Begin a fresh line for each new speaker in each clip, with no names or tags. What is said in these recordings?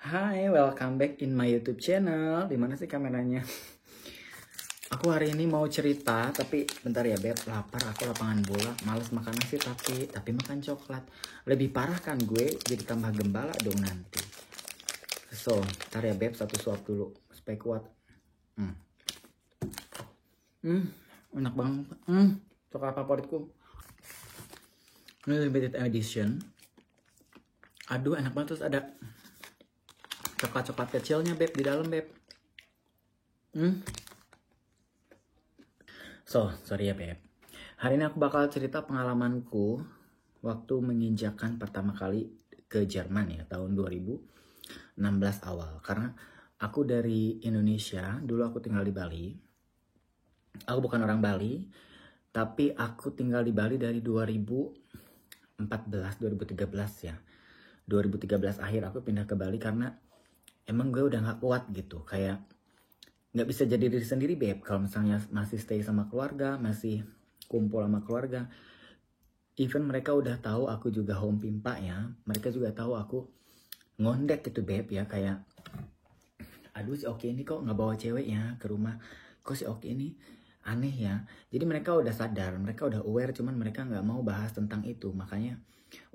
Hai, welcome back in my YouTube channel. Dimana sih kameranya? Aku hari ini mau cerita, tapi bentar ya Beb, lapar aku lapangan bola, males makan nasi tapi makan coklat. Lebih parah kan gue, jadi tambah gembala dong nanti. So, bentar ya Beb, satu suap dulu supaya kuat. Enak banget. Coklat favoritku. Ini limited edition. Aduh, enak banget, terus ada coklat-coklat kecilnya Beb di dalam Beb. Sorry ya Beb. Hari ini aku bakal cerita pengalamanku waktu menginjakan pertama kali ke Jerman ya, tahun 2016 awal. Karena aku dari Indonesia, dulu aku tinggal di Bali. Aku bukan orang Bali, tapi aku tinggal di Bali dari 2013 ya. 2013 akhir aku pindah ke Bali karena emang gue udah gak kuat gitu. Kayak nggak bisa jadi diri sendiri Beb kalau misalnya masih stay sama keluarga, masih kumpul sama keluarga. Even mereka udah tahu aku juga home pimpa ya, mereka juga tahu aku ngondek gitu Beb ya, kayak aduh si Oki ini kok nggak bawa cewek ya ke rumah, kok si Oki ini aneh ya. Jadi mereka udah sadar, mereka udah aware, cuman mereka nggak mau bahas tentang itu. Makanya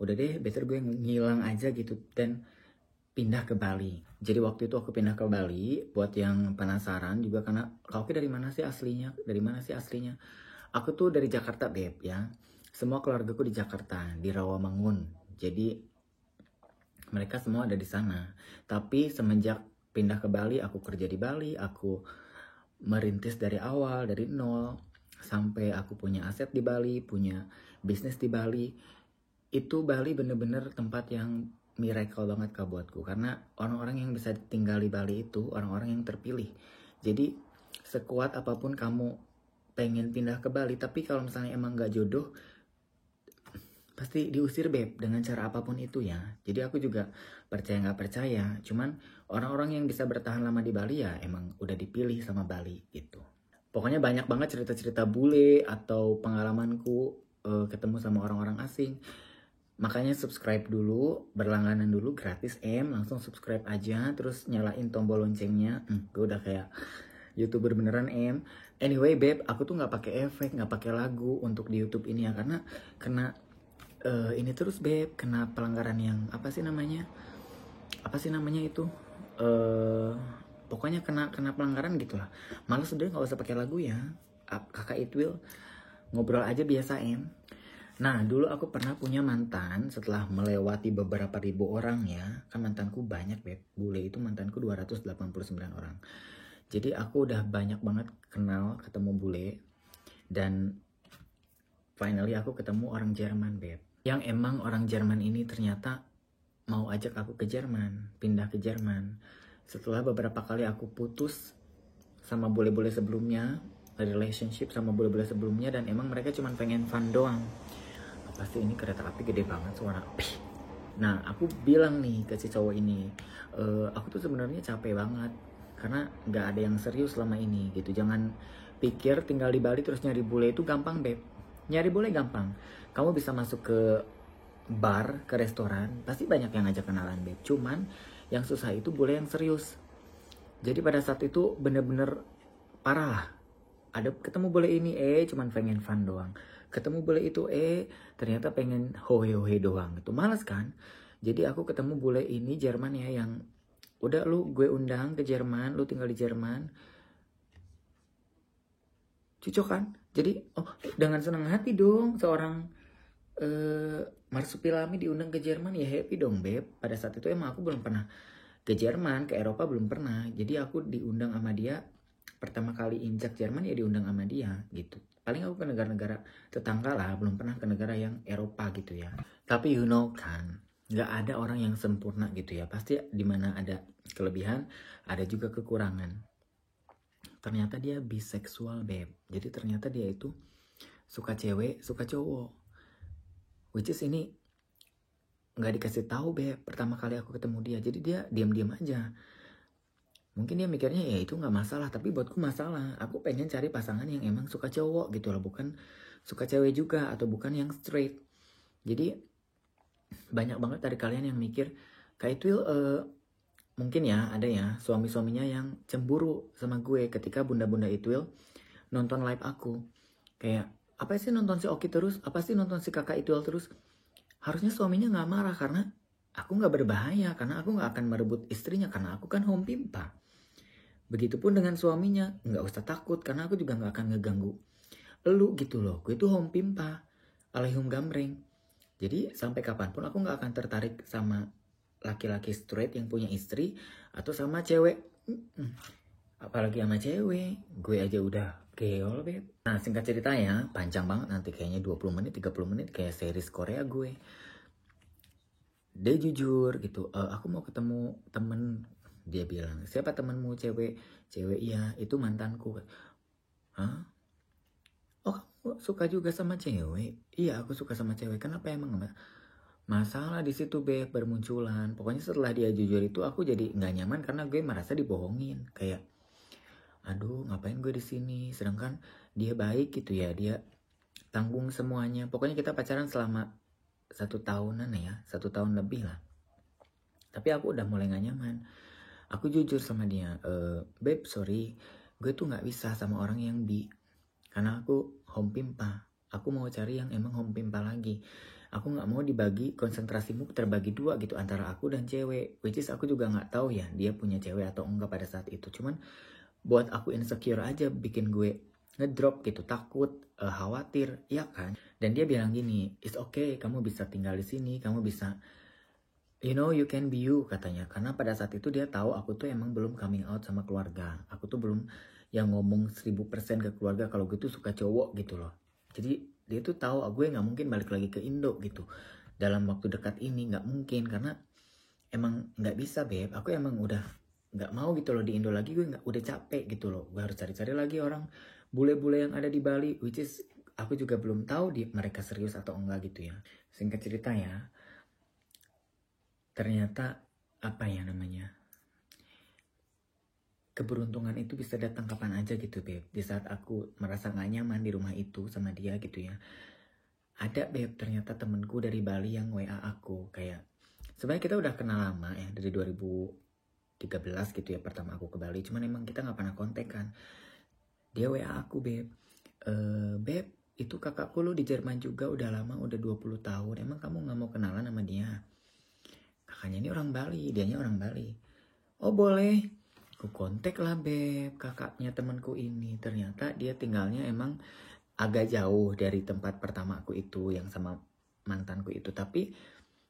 udah deh, better gue ngilang aja gitu dan pindah ke Bali. Jadi waktu itu aku pindah ke Bali, buat yang penasaran juga, karena kau dari mana sih aslinya? Dari mana sih aslinya? Aku tuh dari Jakarta Beb ya. Semua keluargaku di Jakarta, di Rawamangun. Jadi mereka semua ada di sana. Tapi semenjak pindah ke Bali, aku kerja di Bali, aku merintis dari awal, dari nol, sampai aku punya aset di Bali, punya bisnis di Bali. Itu Bali bener-bener tempat yang miracle banget kak buatku, karena orang-orang yang bisa tinggal di Bali itu orang-orang yang terpilih. Jadi sekuat apapun kamu pengen pindah ke Bali, tapi kalau misalnya emang gak jodoh, pasti diusir Beb dengan cara apapun itu ya. Jadi aku juga percaya gak percaya, cuman orang-orang yang bisa bertahan lama di Bali ya emang udah dipilih sama Bali gitu. Pokoknya banyak banget cerita-cerita bule atau pengalamanku ketemu sama orang-orang asing. Makanya subscribe dulu, berlangganan dulu, gratis langsung subscribe aja, terus nyalain tombol loncengnya. Gue udah kayak YouTuber beneran Anyway Beb, aku tuh nggak pakai efek, nggak pakai lagu untuk di YouTube ini ya, karena kena ini terus Beb, kena pelanggaran yang apa sih namanya itu, pokoknya kena pelanggaran gitu lah. Malah udah nggak usah pakai lagu ya, kakak Itwil ngobrol aja biasa Nah, dulu aku pernah punya mantan setelah melewati beberapa ribu orang ya. Kan mantanku banyak, Beb. Bule itu mantanku 289 orang. Jadi aku udah banyak banget ketemu bule. Dan finally aku ketemu orang Jerman, Beb. Yang emang orang Jerman ini ternyata mau ajak aku ke Jerman, pindah ke Jerman. Setelah beberapa kali aku putus sama bule-bule sebelumnya, relationship sama bule-bule sebelumnya, dan emang mereka cuma pengen fun doang. Pasti ini kereta api gede banget suara. Nah, aku bilang nih ke si cowok ini, aku tuh sebenarnya capek banget karena nggak ada yang serius selama ini gitu. Jangan pikir tinggal di Bali terus nyari bule itu gampang Beb. Nyari bule gampang. Kamu bisa masuk ke bar, ke restoran, pasti banyak yang ngajak kenalan Beb. Cuman yang susah itu bule yang serius. Jadi pada saat itu bener-bener parah. Ada ketemu bule ini cuman pengen fun doang. Ketemu bule itu ternyata pengen hohe-hohe doang. Itu males kan? Jadi aku ketemu bule ini Jerman ya, yang udah lu gue undang ke Jerman, lu tinggal di Jerman. Cocok kan? Jadi dengan senang hati dong seorang Marsupilami diundang ke Jerman, ya happy dong Beb. Pada saat itu emang aku belum pernah ke Jerman, ke Eropa belum pernah. Jadi aku diundang sama dia. Pertama kali injak Jerman ya diundang sama dia gitu. Paling aku ke negara-negara tetangga lah, belum pernah ke negara yang Eropa gitu ya. Tapi you know kan, nggak ada orang yang sempurna gitu ya. Pasti dimana ada kelebihan, ada juga kekurangan. Ternyata dia biseksual Beb. Jadi ternyata dia itu suka cewek, suka cowok. Which is ini nggak dikasih tahu Beb pertama kali aku ketemu dia. Jadi dia diam-diam aja. Mungkin dia mikirnya ya itu gak masalah, tapi buatku masalah. Aku pengen cari pasangan yang emang suka cowok gitu loh, bukan suka cewek juga, atau bukan yang straight. Jadi banyak banget dari kalian yang mikir, Kak Itwil mungkin ya ada ya suami-suaminya yang cemburu sama gue ketika bunda-bunda Itwil nonton live aku. Kayak, apa sih nonton si Oki terus? Apa sih nonton si kakak Itwil terus? Harusnya suaminya gak marah karena aku gak berbahaya. Karena aku gak akan merebut istrinya karena aku kan home pimpa. Begitupun dengan suaminya, gak usah takut karena aku juga gak akan ngeganggu elu gitu loh. Gue tuh home pimpa, alehum gambreng. Jadi sampai kapanpun aku gak akan tertarik sama laki-laki straight yang punya istri atau sama cewek. Apalagi sama cewek, gue aja udah geol, beb. Nah, singkat ceritanya, panjang banget nanti kayaknya 20 menit, 30 menit kayak series Korea gue. Dia jujur gitu, aku mau ketemu temen. Dia bilang, siapa temenmu cewek? Cewek, iya, itu mantanku. Hah? Oh, kamu suka juga sama cewek? Iya, aku suka sama cewek. Kenapa emang? Masalah di situ, beb, bermunculan. Pokoknya setelah dia jujur itu, aku jadi nggak nyaman karena gue merasa dibohongin. Kayak, aduh, ngapain gue di sini? Sedangkan dia baik gitu ya, dia tanggung semuanya. Pokoknya kita pacaran selama 1 tahunan ya, 1 tahun lebih lah. Tapi aku udah mulai gak nyaman. Aku jujur sama dia, beb, sorry, gue tuh gak bisa sama orang yang bi. Karena aku home pimpa. Aku mau cari yang emang home pimpa lagi. Aku gak mau dibagi, konsentrasimu terbagi 2 gitu antara aku dan cewek. Which is aku juga gak tahu ya dia punya cewek atau enggak pada saat itu. Cuman buat aku insecure aja, bikin gue ngedrop gitu, takut, khawatir, ya kan? Dan dia bilang gini, it's okay, kamu bisa tinggal di sini, kamu bisa, you know, you can be you, katanya. Karena pada saat itu dia tahu aku tuh emang belum coming out sama keluarga. Aku tuh belum yang ngomong 1000% ke keluarga kalau gue tuh suka cowok gitu loh. Jadi dia tuh tahu gue nggak mungkin balik lagi ke Indo gitu dalam waktu dekat ini, nggak mungkin karena emang nggak bisa, beb. Aku emang udah nggak mau gitu loh di Indo lagi, gue udah capek gitu loh. Gue harus cari-cari lagi orang bule-bule yang ada di Bali, which is aku juga belum tahu mereka serius atau enggak gitu ya. Singkat cerita ya, ternyata apa ya namanya, keberuntungan itu bisa datang kapan aja gitu, beb. Di saat aku merasa gak nyaman di rumah itu sama dia gitu ya, ada, beb, ternyata temenku dari Bali yang WA aku. Kayak sebenarnya kita udah kenal lama ya, dari 2013 gitu ya pertama aku ke Bali. Cuman emang kita gak pernah kontak kan. Dia WA aku, beb, beb, itu kakakku lo di Jerman juga udah lama, udah 20 tahun. Emang kamu gak mau kenalan sama dia? Kakaknya ini orang Bali, dianya orang Bali. Oh boleh. Aku kontak lah, beb, kakaknya temanku ini. Ternyata dia tinggalnya emang agak jauh dari tempat pertama aku itu, yang sama mantanku itu. Tapi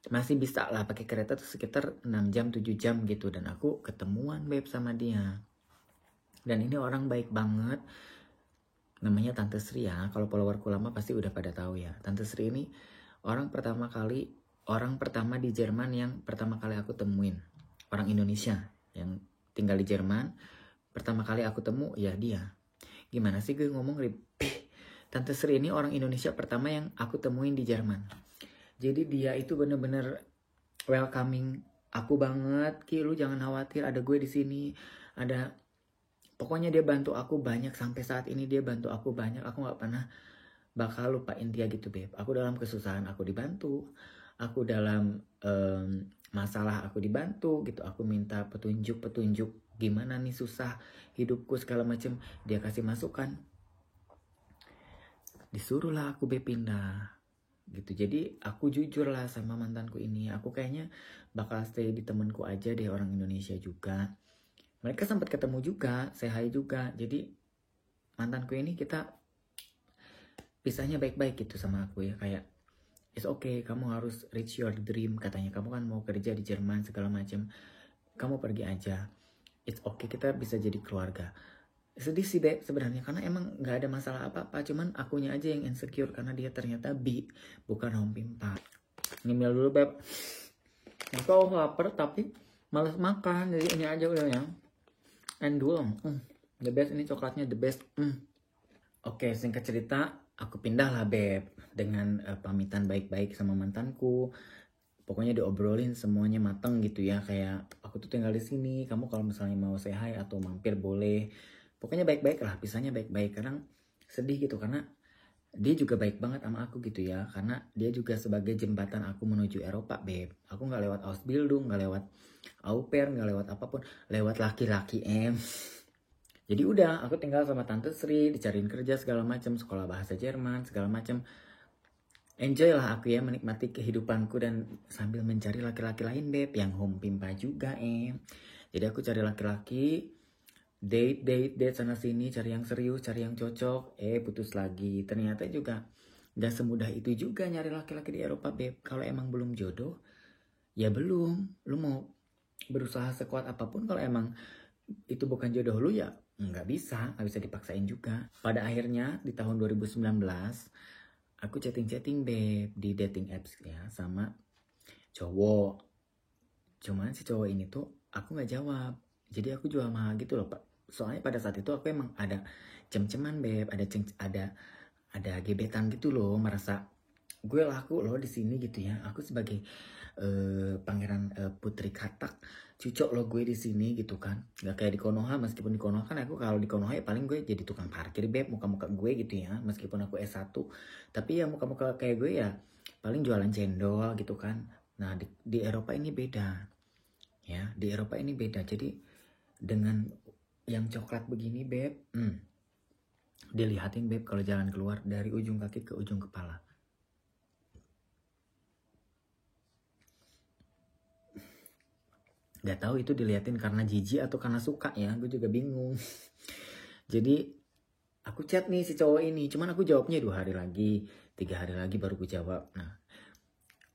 masih bisa lah pakai kereta tuh sekitar 6 jam, 7 jam gitu. Dan aku ketemuan, beb, sama dia. Dan ini orang baik banget. Namanya Tante Sri ya. Kalau followerku lama pasti udah pada tahu ya. Tante Sri ini orang pertama di Jerman yang pertama kali aku temuin. Orang Indonesia yang tinggal di Jerman. Pertama kali aku temu ya dia. Gimana sih gue ngomong ribet. Tante Sri ini orang Indonesia pertama yang aku temuin di Jerman. Jadi dia itu bener-bener welcoming aku banget. Ki, lu jangan khawatir, ada gue di sini. Pokoknya dia bantu aku banyak. Sampai saat ini dia bantu aku banyak. Aku gak pernah bakal lupain dia gitu, beb. Aku dalam kesusahan aku dibantu. Aku dalam masalah aku dibantu gitu. Aku minta petunjuk gimana nih susah hidupku segala macem. Dia kasih masukan. Disuruhlah aku pindah gitu. Jadi aku jujur lah sama mantanku ini. Aku kayaknya bakal stay di temenku aja deh, orang Indonesia juga. Mereka sempat ketemu juga, say hi juga. Jadi mantanku ini kita pisahnya baik-baik gitu sama aku ya. Kayak it's okay, kamu harus reach your dream, katanya. Kamu kan mau kerja di Jerman segala macam. Kamu pergi aja. It's okay, kita bisa jadi keluarga. Sedih sih, beb, sebenarnya karena emang nggak ada masalah apa-apa. Cuman akunya aja yang insecure karena dia ternyata bi, bukan home pimpa. Nyemil dulu, beb. Aku lapar tapi males makan, jadi ini aja udah ya. Endul, the best, ini coklatnya the best. Oke, singkat cerita, aku pindah lah, beb, dengan pamitan baik-baik sama mantanku. Pokoknya diobrolin semuanya mateng gitu ya. Kayak aku tuh tinggal di sini, kamu kalau misalnya mau say hi atau mampir boleh. Pokoknya baik-baik lah, pisahnya baik-baik. Kadang sedih gitu karena dia juga baik banget sama aku gitu ya, karena dia juga sebagai jembatan aku menuju Eropa, Beb. Aku nggak lewat Ausbildung, nggak lewat au pair, nggak lewat apapun, lewat laki-laki Jadi udah, aku tinggal sama Tante Sri, dicariin kerja segala macam, sekolah bahasa Jerman segala macam. Enjoy lah aku ya menikmati kehidupanku dan sambil mencari laki-laki lain, Beb, yang home pimpa juga, Jadi aku cari laki-laki, date sana sini, cari yang serius, cari yang cocok, putus lagi. Ternyata juga gak semudah itu juga nyari laki-laki di Eropa, Beb. Kalau emang belum jodoh, ya belum. Lu mau berusaha sekuat apapun, kalau emang itu bukan jodoh lu, ya nggak bisa dipaksain juga. Pada akhirnya di tahun 2019 aku chatting Beb di dating apps ya sama cowok. Cuman si cowok ini tuh aku nggak jawab, jadi aku jual mahal gitu loh, Pak. Soalnya pada saat itu aku emang ada cem-ceman, Beb, ada gebetan gitu loh, merasa gue laku loh di sini gitu ya. Aku sebagai pangeran putri katak, cucok loh gue di sini gitu kan. Gak kayak di Konoha, meskipun di Konoha kan aku kalau di Konoha ya paling gue jadi tukang parkir, Beb, muka-muka gue gitu ya. Meskipun aku S1, tapi ya muka-muka kayak gue ya paling jualan cendol gitu kan. Nah, di Eropa ini beda. Ya, di Eropa ini beda. Jadi dengan yang coklat begini, Beb, dilihatin, Beb, kalau jalan keluar dari ujung kaki ke ujung kepala. Gak tahu itu diliatin karena jijik atau karena suka ya, gue juga bingung. Jadi aku chat nih si cowok ini, cuman aku jawabnya 2 hari lagi, 3 hari lagi baru gue jawab. Nah,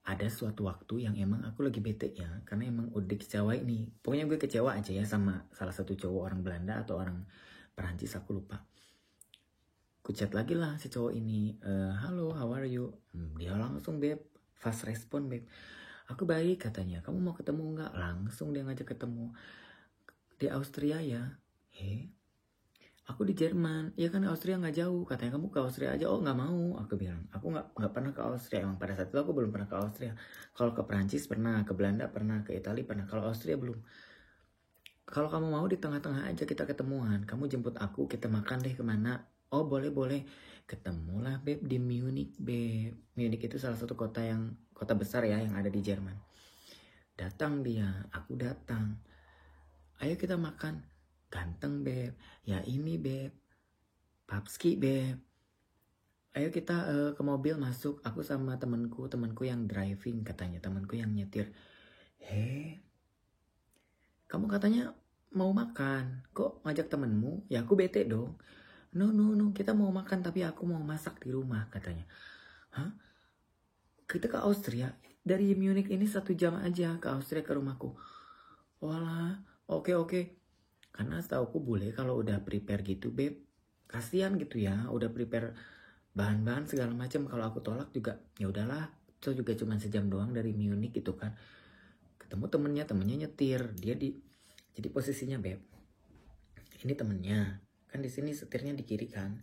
ada suatu waktu yang emang aku lagi bete ya, karena emang udah kecewa ini. Pokoknya gue kecewa aja ya sama salah satu cowok orang Belanda atau orang Perancis, aku lupa. Aku chat lagi lah si cowok ini, halo, how are you? Dia langsung, Beb, fast respon, Beb. Aku baik, katanya. Kamu mau ketemu nggak? Langsung dia ngajak ketemu. Di Austria ya? Aku di Jerman. Ya kan Austria nggak jauh. Katanya kamu ke Austria aja. Oh, nggak mau. Aku bilang, aku nggak pernah ke Austria. Emang pada saat itu aku belum pernah ke Austria. Kalau ke Prancis pernah, ke Belanda pernah, ke Italia pernah. Kalau Austria belum. Kalau kamu mau di tengah-tengah aja kita ketemuan. Kamu jemput aku, kita makan deh kemana. Oh, boleh. Ketemulah, Beb, di Munich, Beb. Munich itu salah satu kota besar ya yang ada di Jerman. Datang dia, aku datang. Ayo kita makan. Ganteng, Beb. Ya ini, Beb. Papski, Beb. Ayo kita ke mobil masuk. Aku sama temanku yang driving, katanya. Temanku yang nyetir. Kamu katanya mau makan. Kok ngajak temenmu? Ya aku bete dong. No, kita mau makan tapi aku mau masak di rumah, katanya. Hah? Kita ke Austria. Dari Munich ini 1 jam aja ke Austria ke rumahku. Walah, oke. Karena setauku bule kalau udah prepare gitu, Beb, kasihan gitu ya, udah prepare bahan-bahan segala macam. Kalau aku tolak juga, ya udahlah. Itu juga cuma sejam doang dari Munich gitu kan. Ketemu temennya nyetir, jadi posisinya, Beb, ini temennya kan di sini, setirnya di kiri kan,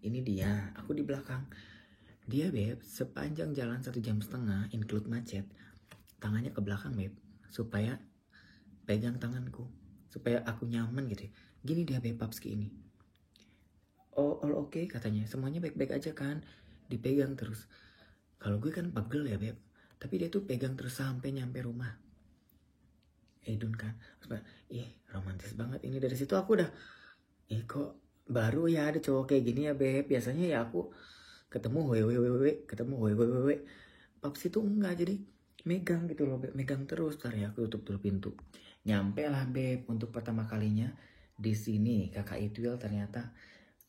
ini dia, aku di belakang. Dia, Beb, sepanjang jalan 1,5 jam include macet, tangannya ke belakang, Beb, supaya pegang tanganku, supaya aku nyaman gitu. Gini dia, Beb, Papski ini. Oh, all okay, katanya. Semuanya baik-baik aja kan? Dipegang terus. Kalau gue kan pegel ya, Beb. Tapi dia tuh pegang terus sampai nyampe rumah. Edun kan. Romantis banget ini. Dari situ aku udah, kok baru ya ada cowok kayak gini ya, Beb. Biasanya ya aku ketemu wewe. Papsi tuh enggak, jadi megang gitu loh, Beb. Megang terus. Ntar ya aku tutup dulu pintu. Nyampe lah, Beb, untuk pertama kalinya di sini. Kakak Itwil ternyata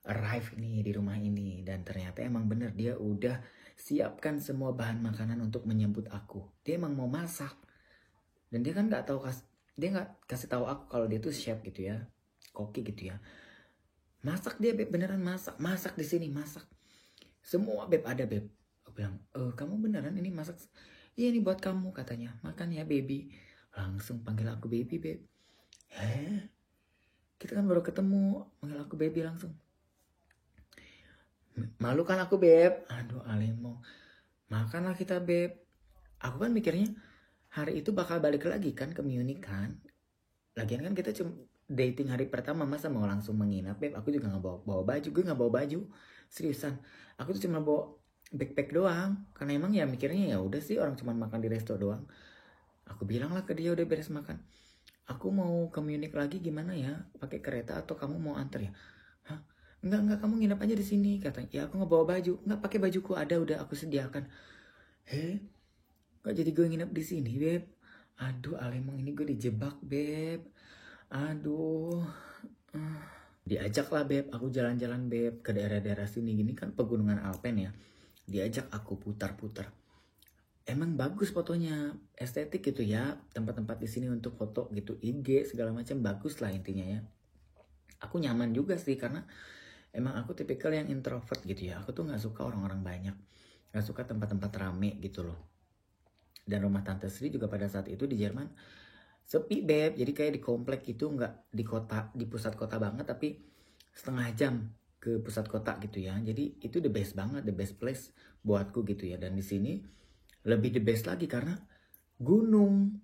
arrive nih di rumah ini. Dan ternyata emang bener, dia udah siapkan semua bahan makanan untuk menyambut aku. Dia emang mau masak. Dan dia kan dia nggak kasih tahu aku kalau dia tuh chef gitu ya, koki gitu ya. Masak dia, Beb, beneran masak di sini, masak. Semua, Beb, ada, Beb. Aku bilang, kamu beneran ini masak? Iya, ini buat kamu, katanya. Makan ya, baby. Langsung panggil aku baby, Beb. Kita kan baru ketemu, panggil aku baby langsung. Malu kan aku, Beb. Aduh, Alemo. Makanlah kita, Beb. Aku kan mikirnya hari itu bakal balik lagi kan ke Munich kan. Lagian kan kita cuma dating hari pertama, masa mau langsung menginap, Beb. Aku juga gak bawa baju. Gue gak bawa baju. Seriusan, aku tuh cuma bawa backpack doang. Karena emang ya mikirnya ya udah sih orang cuma makan di resto doang. Aku bilang lah ke dia udah beres makan. Aku mau ke Munich lagi gimana ya? Pakai kereta atau kamu mau antar ya? Hah? Enggak, kamu nginep aja di sini katanya. Ya aku nggak bawa baju. Enggak, pakai bajuku ada udah aku sediakan. Kok jadi gue nginep di sini, Beb? Aduh, Alemong ini gue dijebak, Beb. Aduh. Diajak lah, Beb. Aku jalan-jalan, Beb, ke daerah-daerah sini. Gini kan pegunungan Alpen ya. Diajak aku putar-putar. Emang bagus fotonya, estetik gitu ya. Tempat-tempat di sini untuk foto gitu, IG segala macam bagus lah intinya ya. Aku nyaman juga sih karena emang aku tipikal yang introvert gitu ya. Aku tuh nggak suka orang-orang banyak, nggak suka tempat-tempat rame gitu loh. Dan rumah Tante Sri juga pada saat itu di Jerman sepi, Beb. Jadi kayak di komplek gitu, nggak di kota, di pusat kota banget, tapi setengah jam ke pusat kota gitu ya. Jadi itu the best banget, the best place buatku gitu ya. Dan di sini lebih the best lagi karena gunung.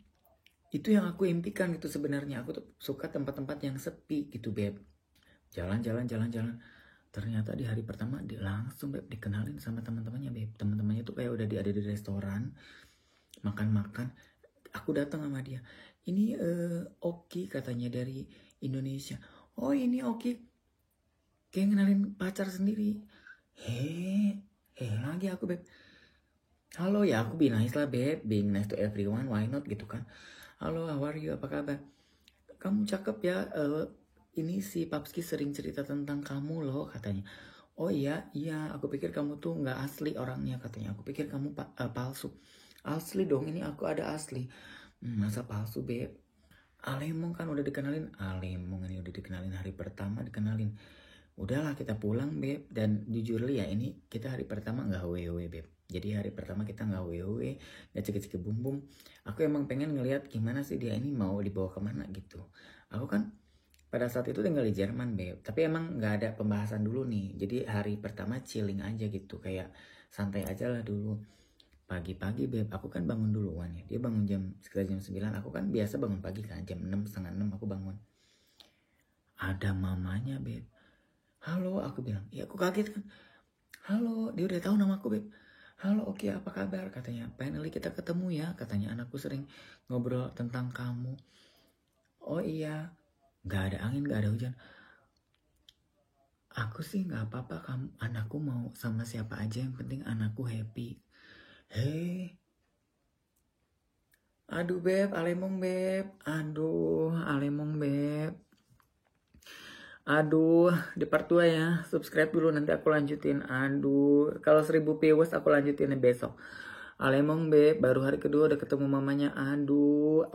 Itu yang aku impikan gitu sebenarnya. Aku tuh suka tempat-tempat yang sepi gitu, Beb. Jalan-jalan. Ternyata di hari pertama langsung, Beb, dikenalin sama teman-temannya, Beb. Teman-temannya tuh kayak udah ada di restoran, makan-makan. Aku datang sama dia. Ini Oki katanya dari Indonesia. Oh ini Oki. Kayak ngenalin pacar sendiri. Lagi aku, Beb. Halo ya, aku be nice lah, Beb. Being nice to everyone, why not gitu kan. Halo, how are you? Apa kabar? Kamu cakep ya. Ini si Papski sering cerita tentang kamu loh katanya. Oh iya, aku pikir kamu tuh nggak asli orangnya katanya. Aku pikir kamu palsu. Asli dong, ini aku ada asli. Masa palsu, Beb? Alemong kan udah dikenalin. Alemong ini udah dikenalin hari pertama dikenalin. Udahlah kita pulang, Beb. Dan jujur li ya, ini kita hari pertama nggak wewe, Beb. Jadi hari pertama kita nggak wewe, nggak cek-cek bum. Aku emang pengen ngeliat gimana sih dia ini mau dibawa kemana gitu. Aku kan pada saat itu tinggal di Jerman, Beb. Tapi emang nggak ada pembahasan dulu nih. Jadi hari pertama chilling aja gitu, kayak santai aja lah dulu. Pagi-pagi, Beb, aku kan bangun duluan ya. Dia bangun sekitar jam 9. Aku kan biasa bangun pagi kan, jam 6, setengah 6 aku bangun. Ada mamanya, Beb. Halo, aku bilang. Ya aku kaget kan. Halo, dia udah tahu nama aku, Beb. Halo, Oki, apa kabar? Katanya, finally kita ketemu ya. Katanya, anakku sering ngobrol tentang kamu. Oh iya, gak ada angin, gak ada hujan. Aku sih gak apa-apa, kamu anakku mau sama siapa aja, yang penting anakku happy. Aduh, Beb, Alemong, Beb. Aduh, Alemong, Beb. Aduh, di part 2 ya. Subscribe dulu, nanti aku lanjutin. Aduh, kalau 1000 viewers aku lanjutin besok. Alemong, Beb, baru hari kedua udah ketemu mamanya. Aduh.